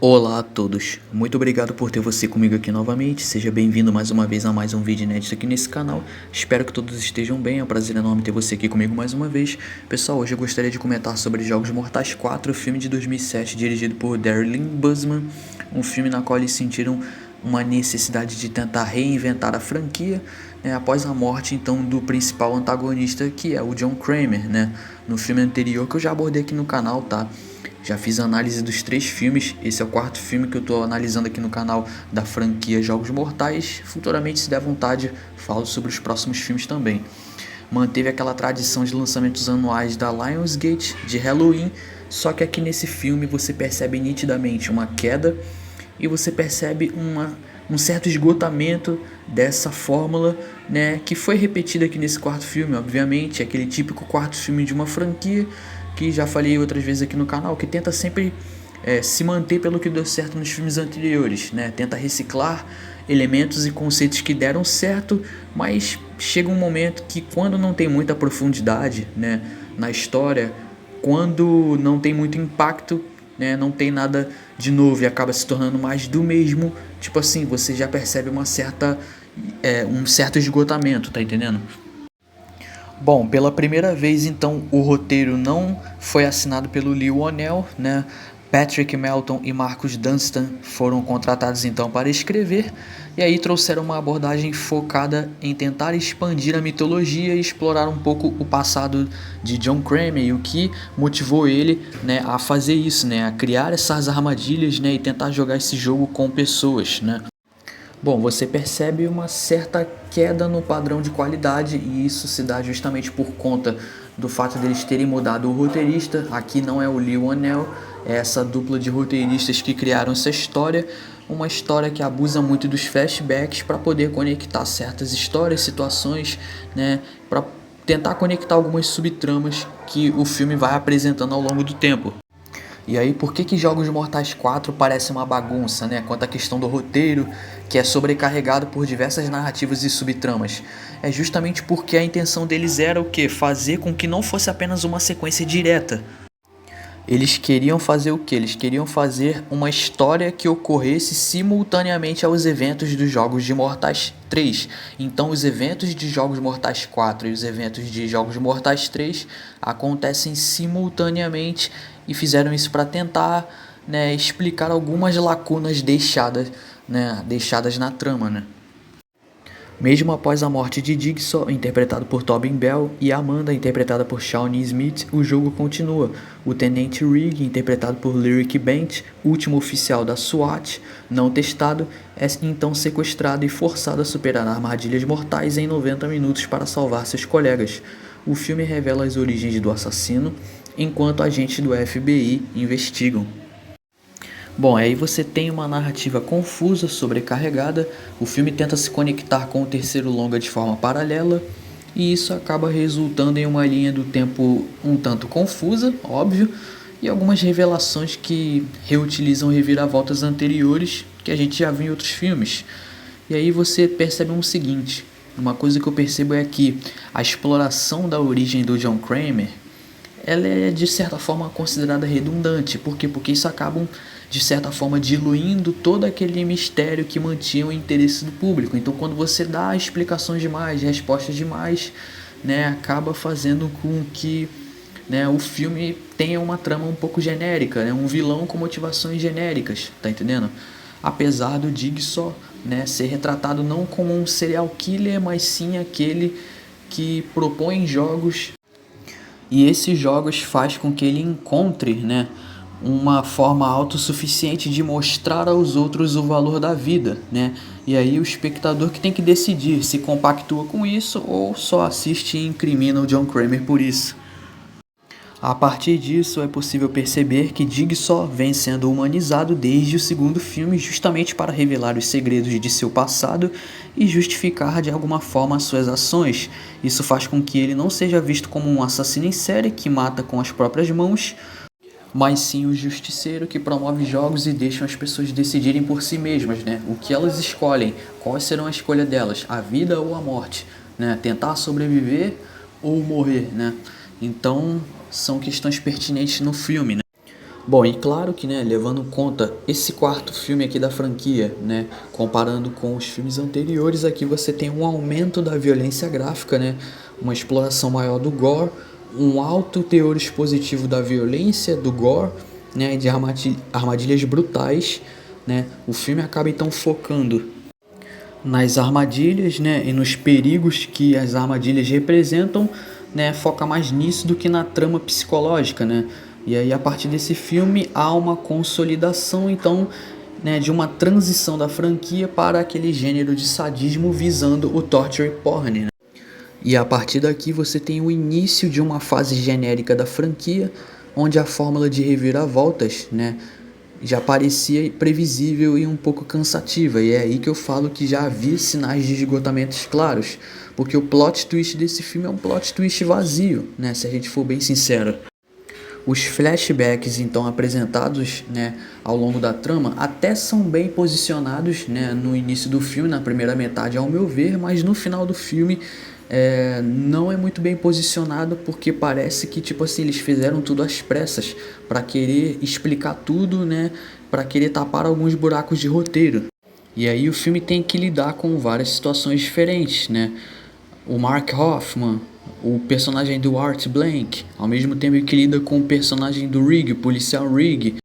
Olá a todos, muito obrigado por ter você comigo aqui novamente, seja bem-vindo mais uma vez a mais um vídeo inédito aqui nesse canal. Espero que todos estejam bem, é um prazer enorme ter você aqui comigo mais uma vez. Pessoal, hoje eu gostaria de comentar sobre Jogos Mortais 4, filme de 2007 dirigido por Darren Busman, um filme na qual eles sentiram uma necessidade de tentar reinventar a franquia, né, após a morte então do principal antagonista, que é o John Kramer, né, no filme anterior que eu já abordei aqui no canal, tá? Já fiz a análise dos 3 filmes, esse é o 4º filme que eu estou analisando aqui no canal da franquia Jogos Mortais. Futuramente, se der vontade, falo sobre os próximos filmes também. Manteve aquela tradição de lançamentos anuais da Lionsgate, de Halloween, só que aqui nesse filme você percebe nitidamente uma queda e você percebe um certo esgotamento dessa fórmula, né, que foi repetida aqui nesse 4º filme. Obviamente, aquele típico 4º filme de uma franquia que já falei outras vezes aqui no canal, que tenta sempre se manter pelo que deu certo nos filmes anteriores, né? Tenta reciclar elementos e conceitos que deram certo, mas chega um momento que, quando não tem muita profundidade, né, na história, quando não tem muito impacto, né, não tem nada de novo e acaba se tornando mais do mesmo, tipo assim, você já percebe um certo esgotamento, tá entendendo? Bom, pela primeira vez então o roteiro não foi assinado pelo Lee Whannell, né? Patrick Melton e Marcus Dunstan foram contratados então para escrever, e aí trouxeram uma abordagem focada em tentar expandir a mitologia e explorar um pouco o passado de John Kramer e o que motivou ele, né, a fazer isso, né, a criar essas armadilhas, né, e tentar jogar esse jogo com pessoas, né. Bom, você percebe uma certa queda no padrão de qualidade, e isso se dá justamente por conta do fato deles terem mudado o roteirista. Aqui não é o Lee Whannell, é essa dupla de roteiristas que criaram essa história, uma história que abusa muito dos flashbacks para poder conectar certas histórias, situações, né, para tentar conectar algumas subtramas que o filme vai apresentando ao longo do tempo. E aí, por que Jogos Mortais 4 parece uma bagunça, né? Quanto à questão do roteiro, que é sobrecarregado por diversas narrativas e subtramas. É justamente porque a intenção deles era o quê? Fazer com que não fosse apenas uma sequência direta. Eles queriam fazer o quê? Eles queriam fazer uma história que ocorresse simultaneamente aos eventos dos Jogos de Mortais 3. Então, os eventos de Jogos Mortais 4 e os eventos de Jogos Mortais 3 acontecem simultaneamente, e fizeram isso para tentar, né, explicar algumas lacunas deixadas na trama, né? Mesmo após a morte de Jigsaw, interpretado por Tobin Bell, e Amanda, interpretada por Shawnee Smith, o jogo continua. O Tenente Rigg, interpretado por Lyric Bent, último oficial da SWAT, não testado, é então sequestrado e forçado a superar armadilhas mortais em 90 minutos para salvar seus colegas. O filme revela as origens do assassino, enquanto agentes do FBI investigam. Bom, aí você tem uma narrativa confusa, sobrecarregada. O filme tenta se conectar com o terceiro longa de forma paralela, e isso acaba resultando em uma linha do tempo um tanto confusa, óbvio, e algumas revelações que reutilizam reviravoltas anteriores que a gente já viu em outros filmes. E aí você percebe o seguinte: uma coisa que eu percebo é que a exploração da origem do John Kramer, ela é de certa forma considerada redundante. Por quê? Porque isso acaba de certa forma diluindo todo aquele mistério que mantinha o interesse do público. Então, quando você dá explicações demais, respostas demais, né, acaba fazendo com que, né, o filme tenha uma trama um pouco genérica, né, um vilão com motivações genéricas, tá entendendo? Apesar do Jigsaw, né, ser retratado não como um serial killer, mas sim aquele que propõe jogos, e esses jogos faz com que ele encontre, né, uma forma autossuficiente de mostrar aos outros o valor da vida, né? E aí o espectador que tem que decidir se compactua com isso ou só assiste e incrimina o John Kramer por isso. A partir disso, é possível perceber que Jigsaw vem sendo humanizado desde o segundo filme, justamente para revelar os segredos de seu passado e justificar de alguma forma suas ações. Isso faz com que ele não seja visto como um assassino em série que mata com as próprias mãos, mas sim o justiceiro que promove jogos e deixa as pessoas decidirem por si mesmas, né? O que elas escolhem, quais serão a escolha delas, a vida ou a morte, né? Tentar sobreviver ou morrer, né? Então, são questões pertinentes no filme, né? Bom, e claro que, né, levando em conta esse quarto filme aqui da franquia, né, comparando com os filmes anteriores, aqui você tem um aumento da violência gráfica, né, uma exploração maior do gore, um alto teor expositivo da violência, do gore, né, de armadilhas brutais, né. O filme acaba então focando nas armadilhas, né, e nos perigos que as armadilhas representam, né, foca mais nisso do que na trama psicológica, né? E aí a partir desse filme há uma consolidação então, né, de uma transição da franquia para aquele gênero de sadismo visando o torture porn, né? E a partir daqui você tem o início de uma fase genérica da franquia, onde a fórmula de reviravoltas, né, já parecia previsível e um pouco cansativa. E é aí que eu falo que já havia sinais de esgotamentos claros, porque o plot twist desse filme é um plot twist vazio, né, se a gente for bem sincero. Os flashbacks então apresentados, né, ao longo da trama até são bem posicionados, né, no início do filme, na primeira metade ao meu ver, mas no final do filme não é muito bem posicionado, porque parece que tipo assim eles fizeram tudo às pressas para querer explicar tudo, né, para querer tapar alguns buracos de roteiro. E aí o filme tem que lidar com várias situações diferentes, né? O Mark Hoffman, o personagem do Art Blank, ao mesmo tempo que lida com o personagem do Rigg, o policial Rigg.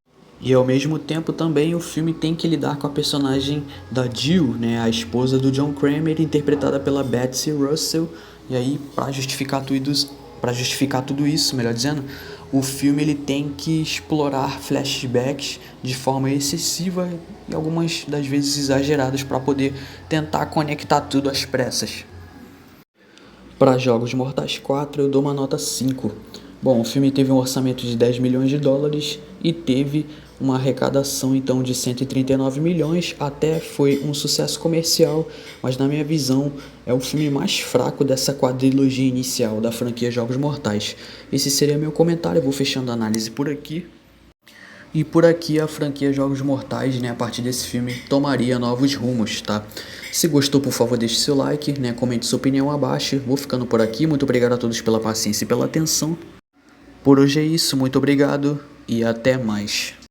E ao mesmo tempo também o filme tem que lidar com a personagem da Jill, né, a esposa do John Kramer, interpretada pela Betsy Russell. E aí, para justificar tudo isso, melhor dizendo, o filme ele tem que explorar flashbacks de forma excessiva e algumas das vezes exageradas para poder tentar conectar tudo às pressas. Para Jogos Mortais 4 eu dou uma nota 5. Bom, o filme teve um orçamento de 10 milhões de dólares e teve uma arrecadação então de 139 milhões, até foi um sucesso comercial, mas na minha visão é o filme mais fraco dessa quadrilogia inicial da franquia Jogos Mortais. Esse seria meu comentário, eu vou fechando a análise por aqui. E por aqui a franquia Jogos Mortais, né, a partir desse filme, tomaria novos rumos, tá? Se gostou, por favor, deixe seu like, né, comente sua opinião abaixo. Vou ficando por aqui, muito obrigado a todos pela paciência e pela atenção. Por hoje é isso, muito obrigado e até mais.